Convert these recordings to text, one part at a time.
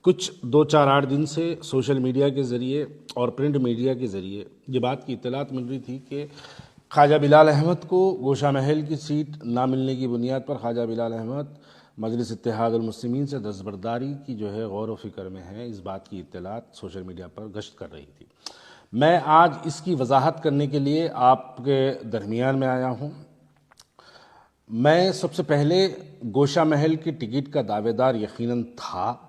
कुछ 2-4-8 दिन से सोशल मीडिया के ज़रिए और प्रिंट मीडिया के ज़रिए ये बात की इत्तलात मिल रही थी कि ख्वाजा बिलाल अहमद को गोशा महल की सीट ना मिलने की बुनियाद पर ख्वाजा बिलाल अहमद मजलिस इत्तेहादुल मुस्लिमीन से दस्तबरदारी की जो है गौर व फिक्र में है। इस बात की इत्तलात सोशल मीडिया पर गश्त कर रही थी। मैं आज इसकी वजाहत करने के लिए आपके दरमियान में आया हूँ। मैं सबसे पहले गोशा महल की टिकट का दावेदार यकीनन था,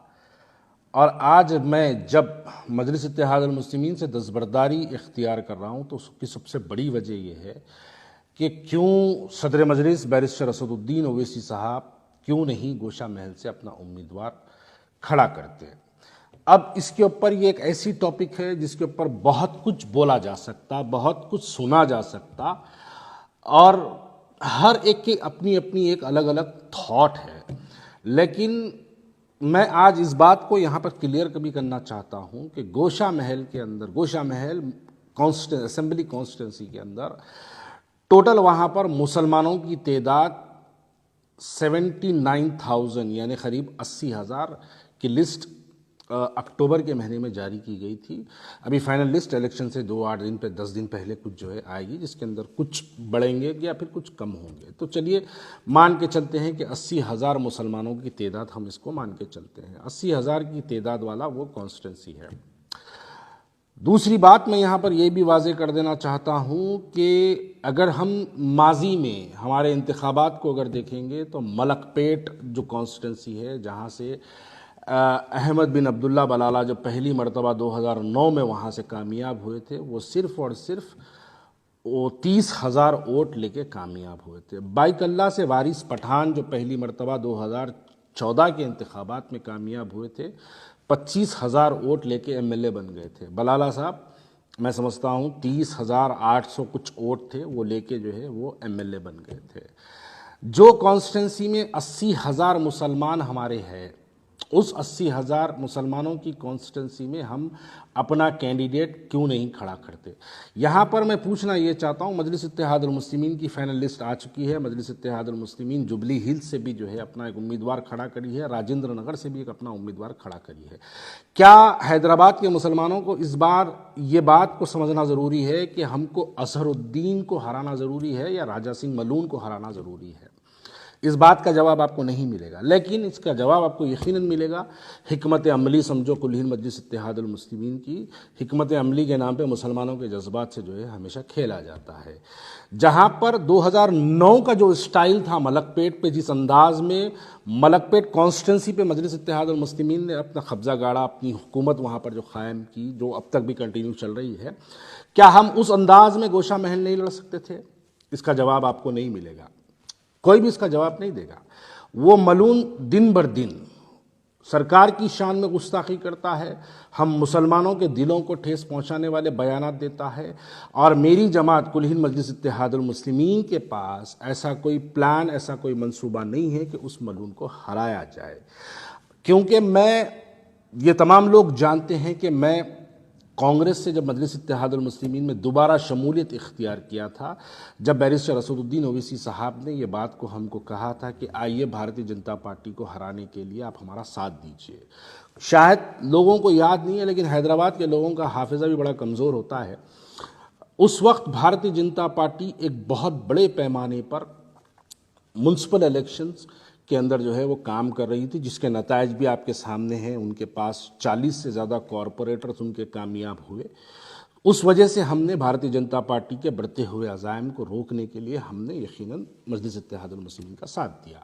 और आज मैं जब मजलिस इत्तेहादुल मुस्लिमीन से दस्तबरदारी इख्तियार कर रहा हूँ तो उसकी सबसे बड़ी वजह यह है कि क्यों सदर मजलिस बैरिस्टर असदुद्दीन ओवैसी साहब क्यों नहीं गोशा महल से अपना उम्मीदवार खड़ा करते। अब इसके ऊपर ये एक ऐसी टॉपिक है जिसके ऊपर बहुत कुछ बोला जा सकता, बहुत कुछ सुना जा सकता, और हर एक की अपनी अपनी एक अलग अलग थॉट है। लेकिन मैं आज इस बात को यहाँ पर क्लियर कभी करना चाहता हूँ कि गोशा महल के अंदर, गोशा महल असेंबली कॉन्स्टिट्यूंसी के अंदर टोटल वहाँ पर मुसलमानों की तादाद 79,000 यानी करीब 80,000 की लिस्ट अक्टूबर के महीने में जारी की गई थी। अभी फाइनल लिस्ट इलेक्शन से 2-8 दिन पे 10 दिन पहले कुछ जो है आएगी, जिसके अंदर कुछ बढ़ेंगे या फिर कुछ कम होंगे। तो चलिए मान के चलते हैं कि 80,000 मुसलमानों की तादाद, हम इसको मान के चलते हैं 80,000 की तादाद वाला वो कॉन्स्टिट्यूंसी है। दूसरी बात मैं यहाँ पर यह भी वाजे कर देना चाहता हूँ कि अगर हम माजी में हमारे इंतखाबात को अगर देखेंगे तो मलकपेट जो कॉन्स्टिट्यूंसी है, जहाँ से अहमद बिन अब्दुल्ला बलाला जो पहली मरतबा 2009 में वहाँ से कामयाब हुए थे, वो सिर्फ़ और सिर्फ वो 30,000 वोट लेके कामयाब हुए थे। बाइकल्ला से वारिस पठान जो पहली मरतबा 2014 के इंतखाबात में कामयाब हुए थे, 25,000 वोट लेके एमएलए बन गए थे। बलाला साहब मैं समझता हूँ 30,800 कुछ वोट थे, वो लेके जो है वो एमएलए बन गए थे। जो कॉन्स्टिट्यूंसी में 80,000 मुसलमान हमारे हैं, उस 80,000 मुसलमानों की कॉन्स्टिट्यूंसी में हम अपना कैंडिडेट क्यों नहीं खड़ा करते। यहाँ पर मैं पूछना ये चाहता हूँ, मजलिस इत्तेहादुल मुस्लिमीन की फाइनल लिस्ट आ चुकी है। मजलिस इत्तेहादुल मुस्लिमीन जुबली हिल्स से भी जो है अपना एक उम्मीदवार खड़ा करी है, राजेंद्र नगर से भी एक अपना उम्मीदवार खड़ा करी है। क्या हैदराबाद के मुसलमानों को इस बार ये बात को समझना ज़रूरी है कि हमको अजहरुद्दीन को हराना ज़रूरी है या राजा सिंह मलून को हराना ज़रूरी है? इस बात का जवाब आपको नहीं मिलेगा, लेकिन इसका जवाब आपको यकीनन मिलेगा। हिकमत अमली समझो कुल मजलिस इत्तेहादुल मुस्लिमीन की हिकमत अमली के नाम पे मुसलमानों के जज्बात से जो है हमेशा खेला जाता है। जहाँ पर 2009 का जो स्टाइल था मलकपेट पे, जिस अंदाज में मलकपेट कॉन्स्टिट्यूंसी पे मजलिस इत्तेहादुल मुस्लिमीन ने अपना कब्जा गाड़ा, अपनी हुकूमत वहाँ पर जो कायम की, जो अब तक भी कंटिन्यू चल रही है, क्या हम उस अंदाज में गोशा महल नहीं लड़ सकते थे? इसका जवाब आपको नहीं मिलेगा, कोई भी इसका जवाब नहीं देगा। वो मलून दिन बर दिन सरकार की शान में गुस्ताखी करता है, हम मुसलमानों के दिलों को ठेस पहुंचाने वाले बयानात देता है, और मेरी जमात कुल हिंद मजलिस इत्तेहादुल मुस्लिमीन के पास ऐसा कोई प्लान, ऐसा कोई मंसूबा नहीं है कि उस मलून को हराया जाए। क्योंकि ये तमाम लोग जानते हैं कि मैं कांग्रेस से जब मजलिस इत्तेहादुल मुस्लिमीन में दोबारा शमूलियत इख्तियार किया था, जब बैरिस्टर असदुद्दीन ओवैसी साहब ने ये बात को हमको कहा था कि आइए भारतीय जनता पार्टी को हराने के लिए आप हमारा साथ दीजिए। शायद लोगों को याद नहीं है, लेकिन हैदराबाद के लोगों का हाफिज़ा भी बड़ा कमज़ोर होता है। उस वक्त भारतीय जनता पार्टी एक बहुत बड़े पैमाने पर म्युनिसिपल इलेक्शंस के अंदर जो है वो काम कर रही थी, जिसके नतायज भी आपके सामने हैं। उनके पास 40 से ज़्यादा कॉरपोरेटर्स उनके कामयाब हुए। उस वजह से हमने भारतीय जनता पार्टी के बढ़ते हुए अज़ाइम को रोकने के लिए हमने यकीनन मजलिस इत्तेहादुल मुस्लिमीन का साथ दिया।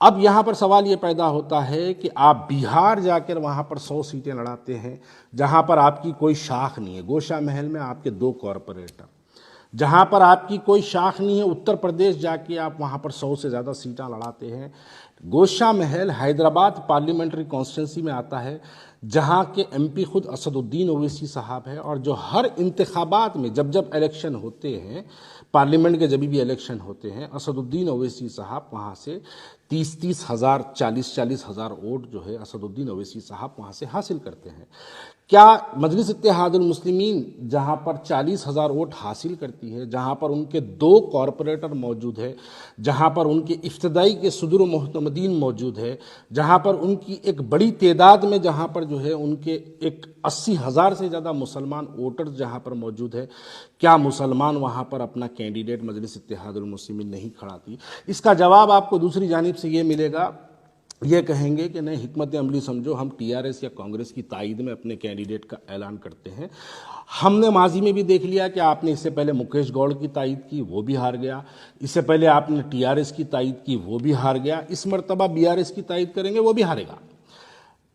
अब यहाँ पर सवाल ये पैदा होता है कि आप बिहार जाकर वहाँ पर 100 सीटें लड़ाते हैं, जहाँ पर आपकी कोई शाख नहीं है। गोशा महल में आपके 2 कॉरपोरेटर, जहाँ पर आपकी कोई शाख नहीं है। उत्तर प्रदेश जाके आप वहाँ पर 100 से ज़्यादा सीटें लड़ाते हैं। गोशा महल हैदराबाद पार्लियामेंट्री कॉन्स्टिट्यूंसी में आता है, जहाँ के एमपी खुद असदुद्दीन ओवैसी साहब हैं, और जो हर इंतखाबात में जब जब इलेक्शन होते हैं, पार्लियामेंट के जब भी इलेक्शन होते हैं, असदुद्दीन ओवैसी साहब वहाँ से 30-30 हज़ार, 40-40 हज़ार वोट जो है असदुद्दीन ओवैसी साहब वहाँ से हासिल करते हैं। क्या मजलिस इत्तेहादुल मुस्लिमीन जहाँ पर 40,000 वोट हासिल करती है, जहाँ पर उनके 2 कॉरपोरेटर मौजूद है, जहाँ पर उनके इफ्तदाई के सदर मोहतमदीन मौजूद है, जहाँ पर उनकी एक बड़ी तादाद में जहाँ पर जो है उनके एक 80,000 से ज़्यादा मुसलमान वोटर्स जहाँ पर मौजूद है, क्या मुसलमान वहाँ पर अपना कैंडिडेट मजलिस इत्तेहादुल मुस्लिमीन नहीं खड़ाती? इसका जवाब आपको दूसरी जानिब से ये मिलेगा, ये कहेंगे कि नहीं, हिकमत अमली समझो, हम टीआरएस या कांग्रेस की तायद में अपने कैंडिडेट का ऐलान करते हैं। हमने माजी में भी देख लिया कि आपने इससे पहले मुकेश गौड़ की तायद की, वो भी हार गया। इससे पहले आपने टीआरएस की तायद की, वो भी हार गया। इस मरतबा बीआरएस की तायद करेंगे, वो भी हारेगा।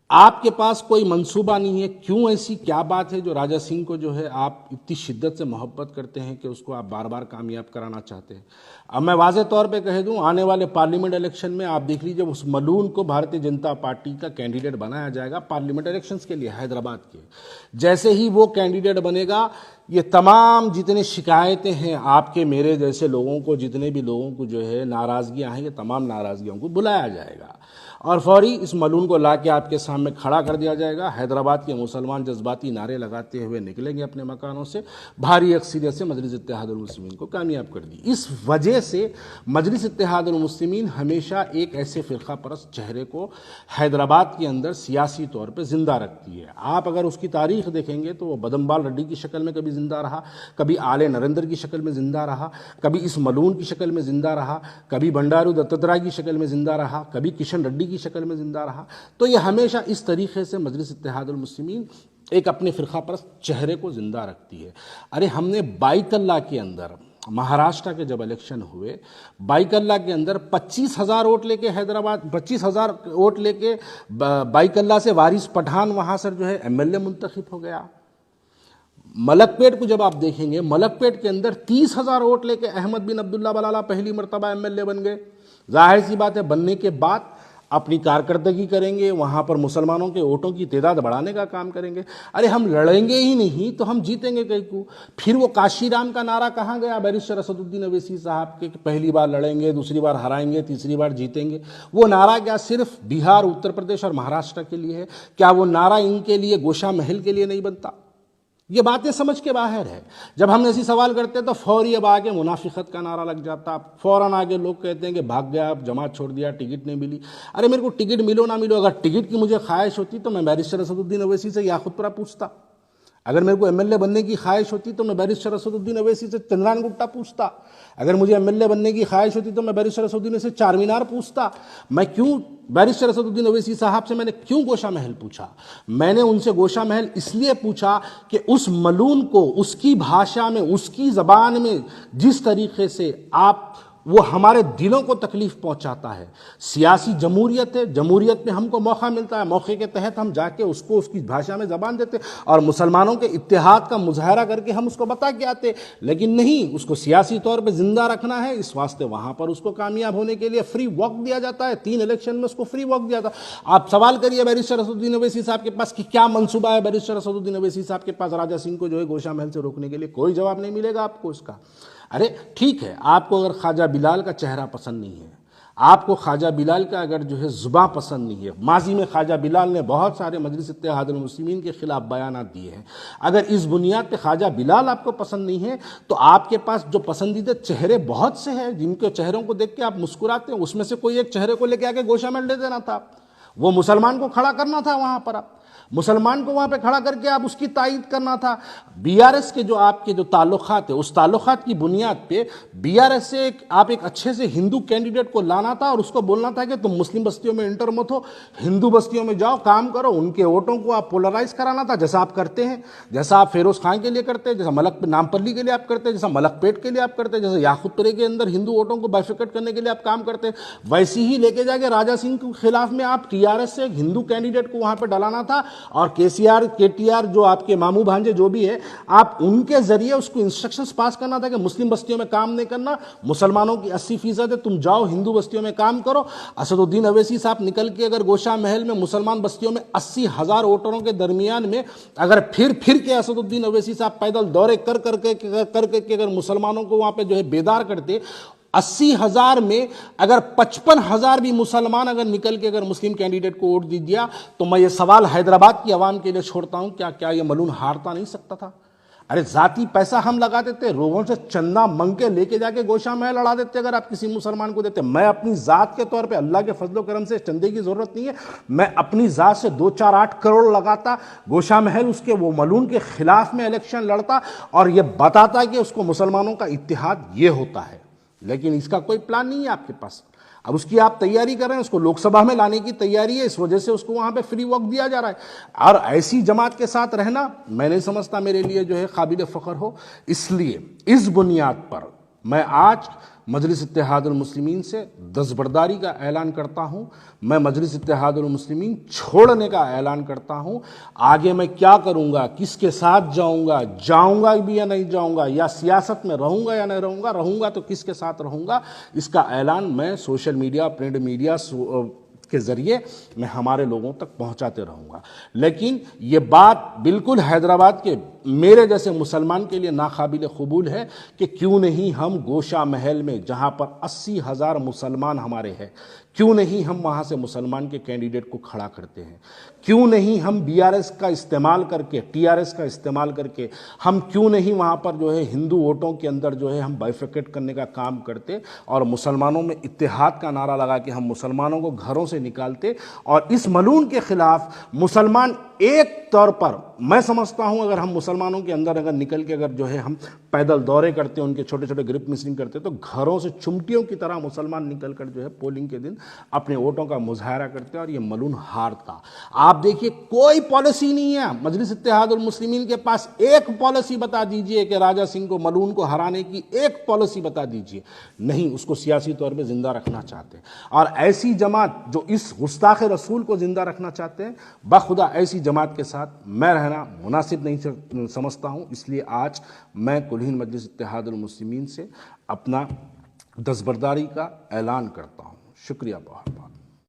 आपके पास कोई मंसूबा नहीं है। क्यों? ऐसी क्या बात है जो राजा सिंह को जो है आप इतनी शिद्दत से मोहब्बत करते हैं कि उसको आप बार बार कामयाब कराना चाहते हैं? अब मैं वाज़े तौर पे कह दूं, आने वाले पार्लियामेंट इलेक्शन में आप देख लीजिए, उस मलून को भारतीय जनता पार्टी का कैंडिडेट बनाया जाएगा पार्लियामेंट इलेक्शंस के लिए हैदराबाद के। जैसे ही वो कैंडिडेट बनेगा, ये तमाम जितनी शिकायतें हैं आपके मेरे जैसे लोगों को, जितने भी लोगों को जो है नाराज़गियाँ हैं, ये तमाम नाराज़गियों को बुलाया जाएगा और फौरी इस मलून को ला के आपके सामने खड़ा कर दिया जाएगा। हैदराबाद के मुसलमान जज्बाती नारे लगाते हुए निकलेंगे अपने मकानों से, भारी अक्सरियत से मजलिस इत्तेहादुल मुस्लिमीन को कामयाब कर दी। इस वजह से मजलिस इत्तेहादुल मुस्लिमीन हमेशा एक ऐसे फ़िरका परस्त चेहरे को हैदराबाद के अंदर सियासी तौर पर जिंदा रखती है। आप अगर उसकी तारीख देखेंगे तो वो बदमबाल रेड्डी की शक्ल में कभी जिंदा रहा, कभी आले नरेंद्र की शक्ल में जिंदा रहा, कभी इस मलून की शक्ल में जिंदा रहा, कभी बंडारू दत्तात्रेय की शक्ल में जिंदा रहा, कभी किशन रेड्डी की शक्ल में जिंदा रहा। तो ये हमेशा इस तरीके से मजलिस इत्तेहादुल मुस्लिमीन एक अपने फ़िरका परस्त चेहरे को जिंदा रखती है। अरे हमने बाइकल्ला के अंदर, महाराष्ट्र के जब इलेक्शन हुए, बाइकल्ला के अंदर 25,000 वोट लेके हैदराबाद, 25,000 वोट लेके बाइकल्ला से वारिस पठान वहाँ से जो है एमएलए मुंतखब हो गया। मलकपेट को जब आप देखेंगे, मलकपेट के अंदर 30,000 वोट लेके अहमद बिन अब्दुल्ला बलाला पहली मरतबा एमएलए बन गए। जाहिर सी बात है, बनने के बाद अपनी कारकर्दगी करेंगे, वहाँ पर मुसलमानों के वोटों की तादाद बढ़ाने का काम करेंगे। अरे हम लड़ेंगे ही नहीं तो हम जीतेंगे कहीं को? फिर वो काशीराम का नारा कहाँ गया बैरिस्टर असदुद्दीन अवैसी साहब के, पहली बार लड़ेंगे, दूसरी बार हराएंगे, तीसरी बार जीतेंगे? वो नारा क्या सिर्फ बिहार, उत्तर प्रदेश और महाराष्ट्र के लिए है? क्या वो नारा इनके लिए, गोशा महल के लिए नहीं बनता? ये बातें समझ के बाहर है। जब हम ऐसी सवाल करते हैं तो फौरी अब आगे मुनाफिकत का नारा लग जाता, फौरन आगे लोग कहते हैं कि भाग गया, अब जमात छोड़ दिया, टिकट नहीं मिली। अरे मेरे को टिकट मिलो ना मिलो, अगर टिकट की मुझे ख्वाहिश होती तो मैं बैरिस्टर असदुद्दीन अवैसी से याखुतपुरा पूछता। अगर मेरे को एमएलए बनने की ख्वाहिश होती तो मैं बैरिस्टर असदुद्दीन अवैसी से चंद्रान गुट्टा पूछता। अगर मुझे एमएलए बनने की ख्वाहिश होती तो मैं बैरिस्टर असदुद्दीन से चार मीनार पूछता। मैं क्यों बैरिस्टर असदुद्दीन अवैसी साहब से मैंने क्यों गोशा महल पूछा? मैंने उनसे गोशा महल इसलिए पूछा कि उस मलून को उसकी भाषा में, उसकी ज़बान में जिस तरीके से आप, वो हमारे दिलों को तकलीफ पहुंचाता है। सियासी जमहूरियत है, जमहूरियत में हमको मौका मिलता है, मौके के तहत हम जाके उसको उसकी भाषा में ज़बान देते और मुसलमानों के इत्तेहाद का मुजाहरा करके हम उसको बता के आते। लेकिन नहीं, उसको सियासी तौर पे ज़िंदा रखना है, इस वास्ते वहाँ पर उसको कामयाब होने के लिए फ्री वॉक दिया जाता है। 3 इलेक्शन में उसको फ्री वॉक दिया था। आप सवाल करिए बैरिस्टर असदुद्दीन अवैसी साहब के पास कि क्या मंसूबा है बैरिस्टर असदुद्दीन अवैसी साहब के पास राजा सिंह को जो है गोशा महल से रोकने के लिए? कोई जवाब नहीं मिलेगा आपको इसका। अरे ठीक है, आपको अगर ख्वाजा बिलाल का चेहरा पसंद नहीं है, आपको ख्वाजा बिलाल का अगर जो है ज़ुबान पसंद नहीं है, माजी में ख्वाजा बिलाल ने बहुत सारे मजलिस इत्तेहादुल मुस्लिमीन के खिलाफ बयानात दिए हैं, अगर इस बुनियाद पे ख्वाजा बिलाल आपको पसंद नहीं है तो आपके पास जो पसंदीदा चेहरे बहुत से हैं जिनके चेहरों को देख के आप मुस्कुराते हैं, उसमें से कोई एक चेहरे को लेके आके गोशा महल दे देना था। वो मुसलमान को खड़ा करना था वहाँ पर, आप मुसलमान को वहाँ पे खड़ा करके आप उसकी तायद करना था। बीआरएस के जो आपके जो ताल्लुकात है, उस ताल्लुकात की बुनियाद पे बीआरएस से आप एक अच्छे से हिंदू कैंडिडेट को लाना था और उसको बोलना था कि तुम मुस्लिम बस्तियों में इंटर मत हो, हिंदू बस्तियों में जाओ, काम करो, उनके वोटों को आप पोलराइज कराना था, जैसा आप करते हैं, जैसा आप फेरोज खान के लिए करते हैं, जैसा नामपल्ली के लिए आप करते हैं, जैसा मलकपेट के लिए आप करते हैं, जैसे याकूतपुरे के अंदर हिंदू वोटों को बाइफिकेट करने के लिए आप काम करते हैं, वैसे ही लेके जाके राजा सिंह के खिलाफ में आप टीआरएस से एक हिंदू कैंडिडेट को वहां पर डलाना था और केसीआर, केटीआर जो आपके मामू भांजे जो भी है, आप उनके जरिए उसको इंस्ट्रक्शंस पास करना था कि मुस्लिम बस्तियों में काम नहीं करना, मुसलमानों की 80% है, तुम जाओ हिंदू बस्तियों में काम करो। असदुद्दीन अवैसी साहब निकल के अगर गोशा महल में मुसलमान बस्तियों में 80,000 वोटरों के दरमियान में अगर फिर के असदुद्दीन अवैसी साहब पैदल दौरे कर करके अगर मुसलमानों को वहां पे जो है बेदार करते, 80,000 में अगर 55,000 भी मुसलमान अगर निकल के अगर मुस्लिम कैंडिडेट को वोट दे दिया तो मैं ये सवाल हैदराबाद की आवाम के लिए छोड़ता हूं, क्या ये मलून हारता नहीं सकता था? अरे जाती पैसा हम लगा देते, लोगों से चंदा मंग के लेके जाके गोशा महल लड़ा देते अगर आप किसी मुसलमान को देते। मैं अपनी जात के तौर पे अल्लाह के फजलो करम से चंदे की जरूरत नहीं है, मैं अपनी जात से 2-4-8 करोड़ लगाता, गोशा महल उसके वो मलून के खिलाफ में इलेक्शन लड़ता और ये बताता कि उसको मुसलमानों का इत्तेहाद ये होता है। लेकिन इसका कोई प्लान नहीं है आपके पास। अब उसकी आप तैयारी कर रहे हैं, उसको लोकसभा में लाने की तैयारी है, इस वजह से उसको वहां पे फ्री वॉक दिया जा रहा है। और ऐसी जमात के साथ रहना मैं नहीं समझता मेरे लिए जो है काबिल फख्र हो। इसलिए इस बुनियाद पर मैं आज मजलिस इत्तेहादुल मुस्लिमीन से दस्तबरदारी का ऐलान करता हूं। मैं मजलिस इत्तेहादुल मुस्लिमीन छोड़ने का ऐलान करता हूं। आगे मैं क्या करूंगा, किसके साथ जाऊंगा भी या नहीं जाऊंगा, या सियासत में रहूंगा या नहीं रहूंगा तो किसके साथ रहूंगा, इसका ऐलान मैं सोशल मीडिया, प्रिंट मीडिया के जरिए मैं हमारे लोगों तक पहुंचाते रहूंगा। लेकिन ये बात बिल्कुल हैदराबाद के मेरे जैसे मुसलमान के लिए नाकाबिल कबूल है कि क्यों नहीं हम गोशा महल में, जहां पर 80,000 मुसलमान हमारे हैं, क्यों नहीं हम वहां से मुसलमान के कैंडिडेट को खड़ा करते हैं? क्यों नहीं हम बीआरएस का इस्तेमाल करके, टीआरएस का इस्तेमाल करके हम क्यों नहीं वहां पर जो है हिंदू वोटों के अंदर जो है हम बाइफिकेट करने का काम करते और मुसलमानों में इत्तेहाद का नारा लगा के हम मुसलमानों को घरों से निकालते और इस मलून के खिलाफ मुसलमान एक तौर पर, मैं समझता हूं अगर हम मुसलमानों के अंदर अगर निकल के अगर जो है हम पैदल दौरे करते, उनके छोटे छोटे ग्रुप मिसिंग करते, तो घरों से चुमटियों की तरह मुसलमान निकल कर जो है पोलिंग के दिन अपने वोटों का मुजाहरा करते और ये मलून हारता। आप देखिए कोई पॉलिसी नहीं है मजलिस इत्तेहादुल मुस्लिमीन के पास। एक पॉलिसी बता दीजिए कि राजा सिंह को, मलून को हराने की एक पॉलिसी बता दीजिए। नहीं, उसको सियासी तौर पे जिंदा रखना चाहते हैं। और ऐसी जमात जो इस गुस्ताख रसूल को जिंदा रखना चाहते हैं, बखुदा ऐसी जमात के साथ मैं रहना मुनासिब नहीं समझता हूं। इसलिए आज मैं कुल मजलिस इत्तेहादुल मुस्लिमीन से अपना दस्तबरदारी का ऐलान करता हूं। शुक्रिया बहुत बहुत।